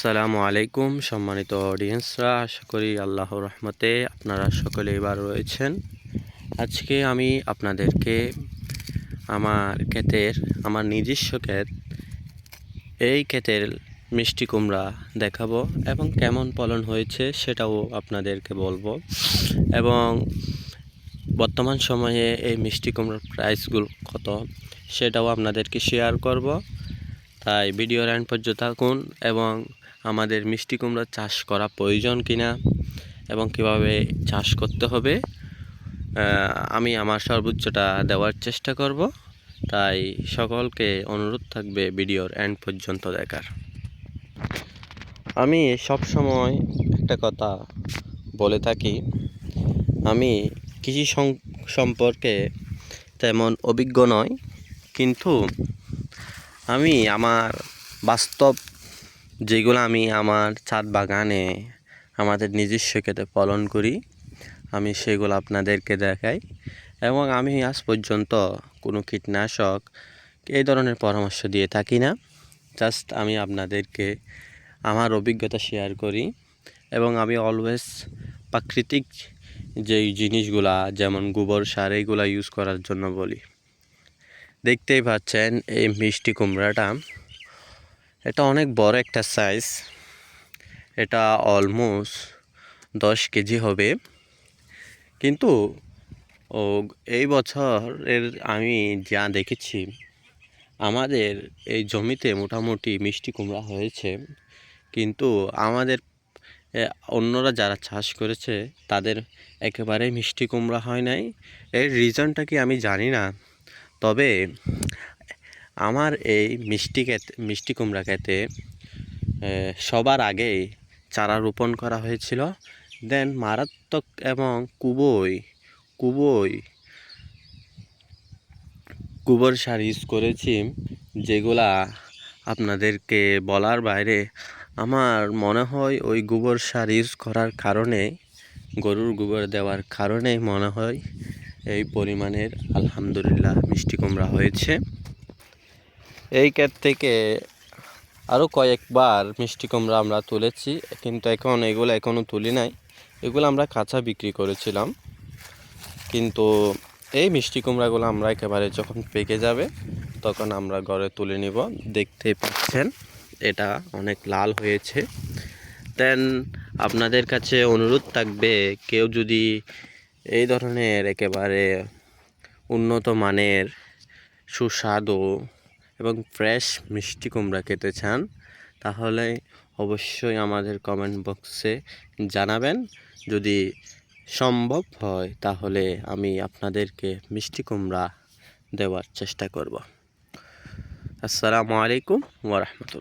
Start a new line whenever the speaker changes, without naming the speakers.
আসসালামু আলাইকুম সম্মানিত অডিয়েন্সরা, আশা করি আল্লাহর রহমতে আপনারা সকলেই ভালো রয়েছেন। আজকে আমি আপনাদেরকে আমার নিজস্ব ক্ষেত, এই ক্ষেতের মিষ্টি কুমড়া দেখাবো এবং কেমন ফলন হয়েছে সেটাও আপনাদেরকে বলবো, এবং বর্তমান সময়ে এই মিষ্টি কুমড়ার প্রাইসগুলো কত সেটাও আপনাদেরকে শেয়ার করব। তাই ভিডিওর এন্ড পর্যন্ত থাকুন এবং আমাদের মিষ্টি কুমড়া চাষ করা প্রয়োজন কিনা এবং কিভাবে চাষ করতে হবে আমি আমার সর্বোচ্চটা দেওয়ার চেষ্টা করব। তাই সকলকে অনুরোধ থাকবে ভিডিওর এন্ড পর্যন্ত দেখার। আমি সব সময় একটা কথা বলে থাকি, আমি কৃষি সম্পর্কে তেমন অভিজ্ঞ নয়, কিন্তু আমি আমার বাস্তব যেগুলো আমি আমার ছাদ বাগানে আমাদের নিজস্ব ক্ষেতে ফলন করি, আমি সেগুলো আপনাদেরকে দেখাই। এবং আমি আজ পর্যন্ত কোনো কীটনাশক এই ধরনের পরামর্শ দিয়ে থাকি না। জাস্ট আমি আপনাদেরকে আমার অভিজ্ঞতা শেয়ার করি, এবং আমি অলওয়েজ প্রাকৃতিক যেই জিনিসগুলা যেমন গোবর সার এইগুলা ইউজ করার জন্য বলি। দেখতেই পাচ্ছেন এই মিষ্টি কুমড়াটা, এটা অনেক বড় একটা সাইজ, এটা অলমোস্ট 10 কেজি হবে। কিন্তু এই বছরের আমি যা দেখেছি, আমাদের এই জমিতে মোটামুটি মিষ্টি কুমড়া হয়েছে, কিন্তু আমাদের অন্যরা যারা চাষ করেছে তাদের একেবারেই মিষ্টি কুমড়া হয় নাই। এর রিজনটা কি আমি জানি না, তবে আমার এই মিষ্টি কুমড়া ক্ষেতে সবার আগেই চারা রোপণ করা হয়েছিল। দেন মারাত্মক এবং গোবর সার ইউজ করেছি, যেগুলা আপনাদেরকে বলার বাইরে। আমার মনে হয় ওই গোবর সার ইউজ করার কারণে, গরুর গোবর দেওয়ার কারণেই মনে হয় এই পরিমাণের আলহামদুলিল্লাহ মিষ্টি কুমড়া হয়েছে। এই ক্ষেত থেকে আরও কয়েকবার মিষ্টি কুমড়া আমরা তুলেছি, কিন্তু এগুলো এখনও তুলি নাই। এগুলো আমরা কাঁচা বিক্রি করেছিলাম, কিন্তু এই মিষ্টি কুমড়াগুলো আমরা একেবারে যখন পেকে যাবে তখন আমরা ঘরে তুলে নিব। দেখতেই পাচ্ছেন এটা অনেক লাল হয়েছে। দেন আপনাদের কাছে অনুরোধ থাকবে, কেউ যদি এই ধরনের একেবারে উন্নত মানের সুস্বাদু এবং ফ্রেশ মিষ্টি কুমড়া খেতে চান, তাহলে অবশ্যই আমাদের কমেন্ট বক্সে জানাবেন। যদি সম্ভব হয় তাহলে আমি আপনাদেরকে মিষ্টি কুমড়া দেওয়ার চেষ্টা করব। আসসালামু আলাইকুম ওয়া রাহমাতুল্লাহ।